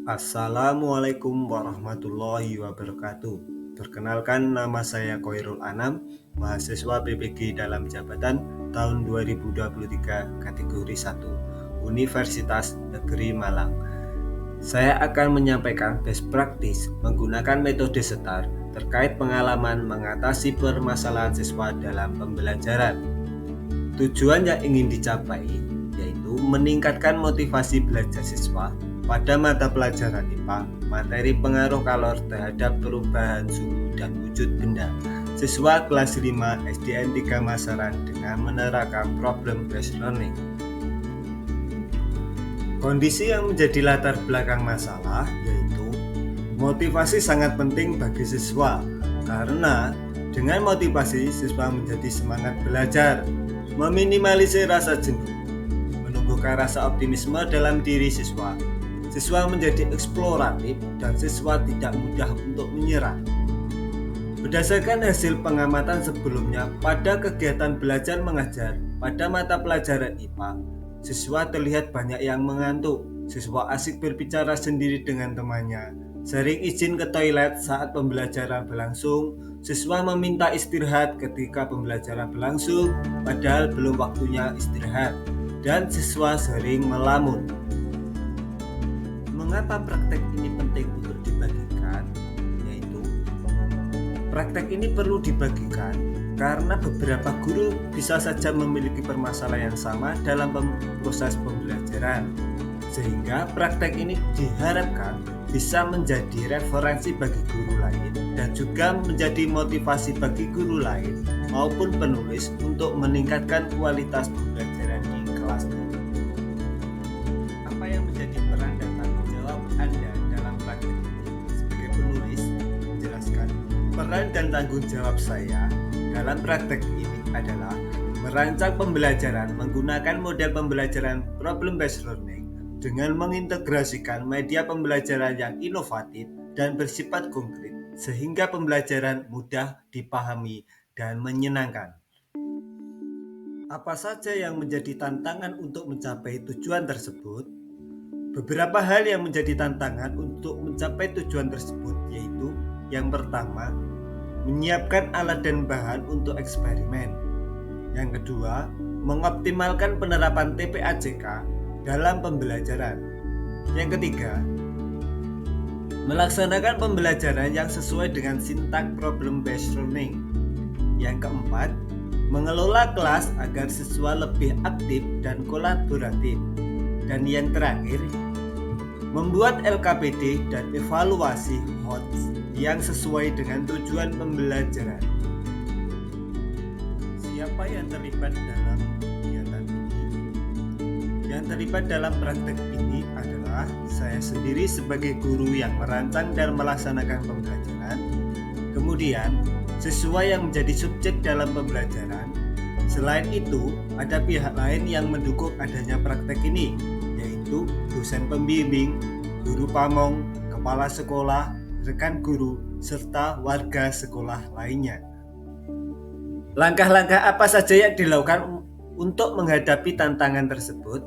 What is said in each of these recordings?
Assalamualaikum warahmatullahi wabarakatuh. Perkenalkan, nama saya Koirul Anam, mahasiswa PPG dalam jabatan tahun 2023 kategori 1, Universitas Negeri Malang. Saya akan menyampaikan best practice menggunakan metode STAR terkait pengalaman mengatasi permasalahan siswa dalam pembelajaran. Tujuan yang ingin dicapai yaitu meningkatkan motivasi belajar siswa pada mata pelajaran IPA, materi pengaruh kalor terhadap perubahan suhu dan wujud benda. Siswa kelas 5 SDN 3 Masaran dengan menerapkan problem based learning. Kondisi yang menjadi latar belakang masalah yaitu motivasi sangat penting bagi siswa, karena dengan motivasi siswa menjadi semangat belajar, meminimalisir rasa jenuh, menumbuhkan rasa optimisme dalam diri siswa. Siswa menjadi eksploratif dan siswa tidak mudah untuk menyerah. Berdasarkan hasil pengamatan sebelumnya pada kegiatan belajar mengajar pada mata pelajaran IPA, siswa terlihat banyak yang mengantuk. Siswa asik berbicara sendiri dengan temannya, sering izin ke toilet saat pembelajaran berlangsung. Siswa meminta istirahat ketika pembelajaran berlangsung, padahal belum waktunya istirahat, dan siswa sering melamun. Mengapa praktek ini penting untuk dibagikan? Yaitu, praktek ini perlu dibagikan karena beberapa guru bisa saja memiliki permasalahan yang sama dalam proses pembelajaran, sehingga praktek ini diharapkan bisa menjadi referensi bagi guru lain dan juga menjadi motivasi bagi guru lain maupun penulis untuk meningkatkan kualitas pembelajaran di kelasnya. Apa yang menjadi peran dan tanggung jawab Anda dalam praktek ini? Sebagai penulis, menjelaskan peran dan tanggung jawab saya dalam praktek ini adalah merancang pembelajaran menggunakan model pembelajaran problem based learning dengan mengintegrasikan media pembelajaran yang inovatif dan bersifat konkret, sehingga pembelajaran mudah dipahami dan menyenangkan. Apa saja yang menjadi tantangan untuk mencapai tujuan tersebut? Beberapa hal yang menjadi tantangan untuk mencapai tujuan tersebut yaitu, yang pertama, menyiapkan alat dan bahan untuk eksperimen. Yang kedua, mengoptimalkan penerapan TPAJK dalam pembelajaran. Yang ketiga, melaksanakan pembelajaran yang sesuai dengan sintak problem based learning. Yang keempat, mengelola kelas agar siswa lebih aktif dan kolaboratif. Dan yang terakhir, membuat LKPD dan evaluasi HOTS yang sesuai dengan tujuan pembelajaran. Siapa yang terlibat dalam kegiatan ini? Yang terlibat dalam praktek ini adalah saya sendiri sebagai guru yang merancang dan melaksanakan pembelajaran. Kemudian, siswa yang menjadi subjek dalam pembelajaran. Selain itu, ada pihak lain yang mendukung adanya praktek ini, yaitu dosen pembimbing, guru pamong, kepala sekolah, rekan guru, serta warga sekolah lainnya. Langkah-langkah apa saja yang dilakukan untuk menghadapi tantangan tersebut?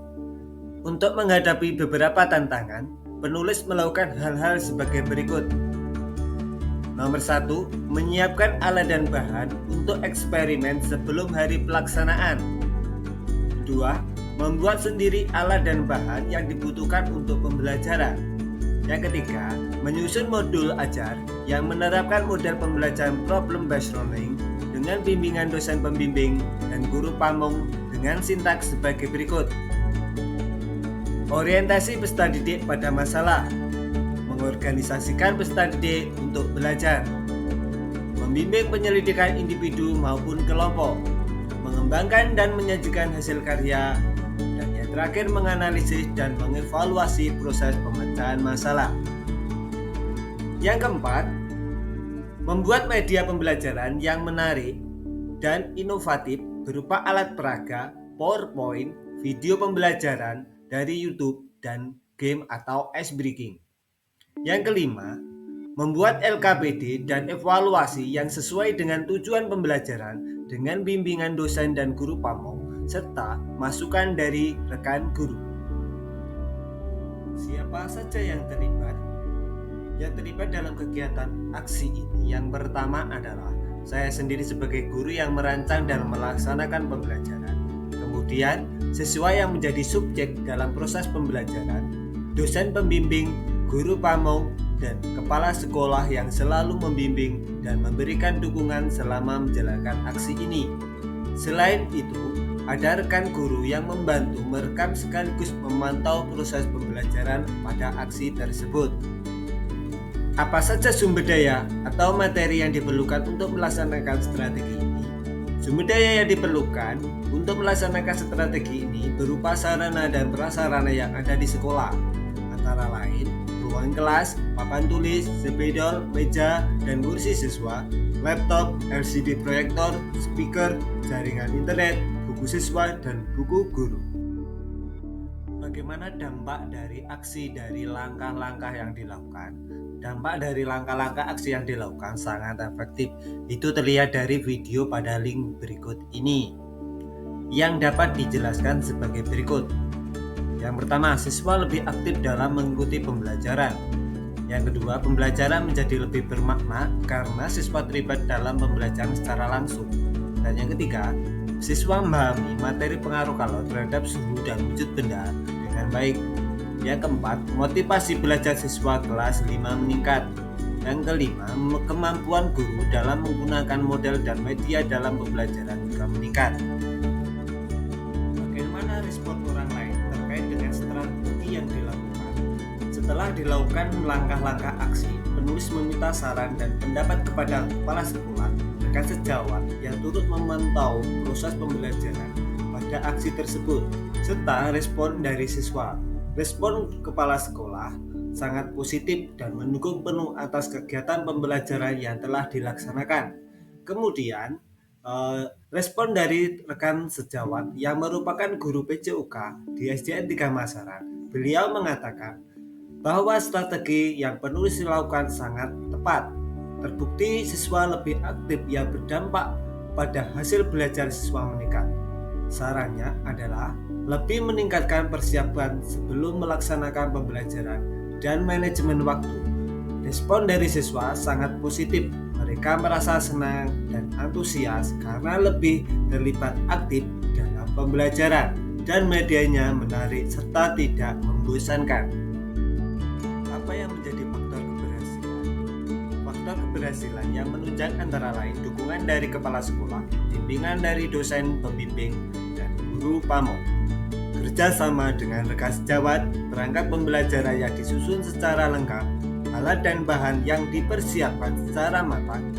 Untuk menghadapi beberapa tantangan, penulis melakukan hal-hal sebagai berikut. Nomor 1, menyiapkan alat dan bahan untuk eksperimen sebelum hari pelaksanaan. 2, membuat sendiri alat dan bahan yang dibutuhkan untuk pembelajaran. Yang ketiga, menyusun modul ajar yang menerapkan model pembelajaran problem based learning dengan bimbingan dosen pembimbing dan guru pamong dengan sintaks sebagai berikut. Orientasi peserta didik pada masalah, mengorganisasikan peserta didik untuk belajar, membimbing penyelidikan individu maupun kelompok, mengembangkan dan menyajikan hasil karya, dan yang terakhir menganalisis dan mengevaluasi proses pemecahan masalah. Yang keempat, membuat media pembelajaran yang menarik dan inovatif berupa alat peraga, PowerPoint, video pembelajaran dari YouTube, dan game atau ice breaking. Yang kelima, membuat LKPD dan evaluasi yang sesuai dengan tujuan pembelajaran dengan bimbingan dosen dan guru pamong serta masukan dari rekan guru. Siapa saja yang terlibat? Yang terlibat dalam kegiatan aksi ini, yang pertama adalah saya sendiri sebagai guru yang merancang dan melaksanakan pembelajaran. Kemudian, siswa yang menjadi subjek dalam proses pembelajaran, dosen pembimbing, guru pamong, dan kepala sekolah yang selalu membimbing dan memberikan dukungan selama menjalankan aksi ini. Selain itu, ada rekan guru yang membantu merekam sekaligus memantau proses pembelajaran pada aksi tersebut. Apa saja sumber daya atau materi yang diperlukan untuk melaksanakan strategi ini? Sumber daya yang diperlukan untuk melaksanakan strategi ini berupa sarana dan prasarana yang ada di sekolah, antara lain ruang kelas, papan tulis, spidol, meja, dan kursi siswa, laptop, LCD proyektor, speaker, jaringan internet, buku siswa, dan buku guru. Bagaimana dampak dari aksi dari langkah-langkah yang dilakukan? Dampak dari langkah-langkah aksi yang dilakukan sangat efektif. Itu terlihat dari video pada link berikut ini, yang dapat dijelaskan sebagai berikut. Yang pertama, siswa lebih aktif dalam mengikuti pembelajaran. Yang kedua, pembelajaran menjadi lebih bermakna karena siswa terlibat dalam pembelajaran secara langsung. Dan yang ketiga, siswa memahami materi pengaruh kalor terhadap suhu dan wujud benda dengan baik. Yang keempat, motivasi belajar siswa kelas 5 meningkat. Yang kelima, kemampuan guru dalam menggunakan model dan media dalam pembelajaran juga meningkat. Bagaimana respon orang lain terkait dengan strategi yang dilakukan? Setelah dilakukan langkah-langkah aksi, penulis meminta saran dan pendapat kepada kepala sekolah, rekan sejawat yang turut memantau proses pembelajaran pada aksi tersebut, serta respon dari siswa. Respon kepala sekolah sangat positif dan mendukung penuh atas kegiatan pembelajaran yang telah dilaksanakan. Kemudian, respon dari rekan sejawat yang merupakan guru PJUK di SDN 3 Masaran. Beliau mengatakan bahwa strategi yang penulis lakukan sangat tepat. Terbukti siswa lebih aktif yang berdampak pada hasil belajar siswa meningkat. Sarannya adalah lebih meningkatkan persiapan sebelum melaksanakan pembelajaran dan manajemen waktu. Respon dari siswa sangat positif. Mereka merasa senang dan antusias karena lebih terlibat aktif dalam pembelajaran dan medianya menarik serta tidak membosankan. Apa yang menjadi faktor keberhasilan? Faktor keberhasilan yang menunjang antara lain dukungan dari kepala sekolah, bimbingan dari dosen pembimbing, dan guru pamong. Kerjasama dengan rekan sejawat, perangkat pembelajaran yang disusun secara lengkap, alat dan bahan yang dipersiapkan secara matang,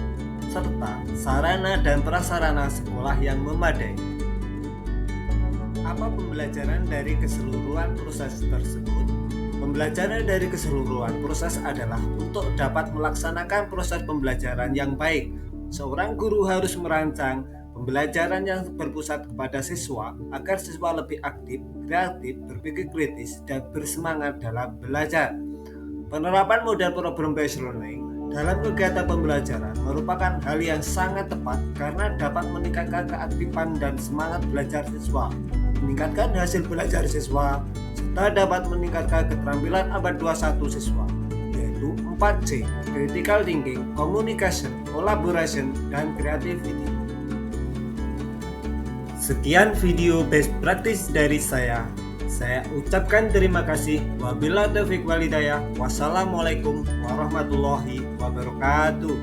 serta sarana dan prasarana sekolah yang memadai. Apa pembelajaran dari keseluruhan proses tersebut? Pembelajaran dari keseluruhan proses adalah untuk dapat melaksanakan proses pembelajaran yang baik. Seorang guru harus merancang pembelajaran yang berpusat kepada siswa agar siswa lebih aktif, kreatif, berpikir kritis, dan bersemangat dalam belajar. Penerapan model problem-based learning dalam kegiatan pembelajaran merupakan hal yang sangat tepat karena dapat meningkatkan keaktifan dan semangat belajar siswa, meningkatkan hasil belajar siswa, serta dapat meningkatkan keterampilan abad 21 siswa, yaitu 4C, critical thinking, communication, collaboration, dan creativity. Sekian video best practice dari saya. Saya ucapkan terima kasih. Wabillahi taufiq wal hidayah. Wassalamualaikum warahmatullahi wabarakatuh.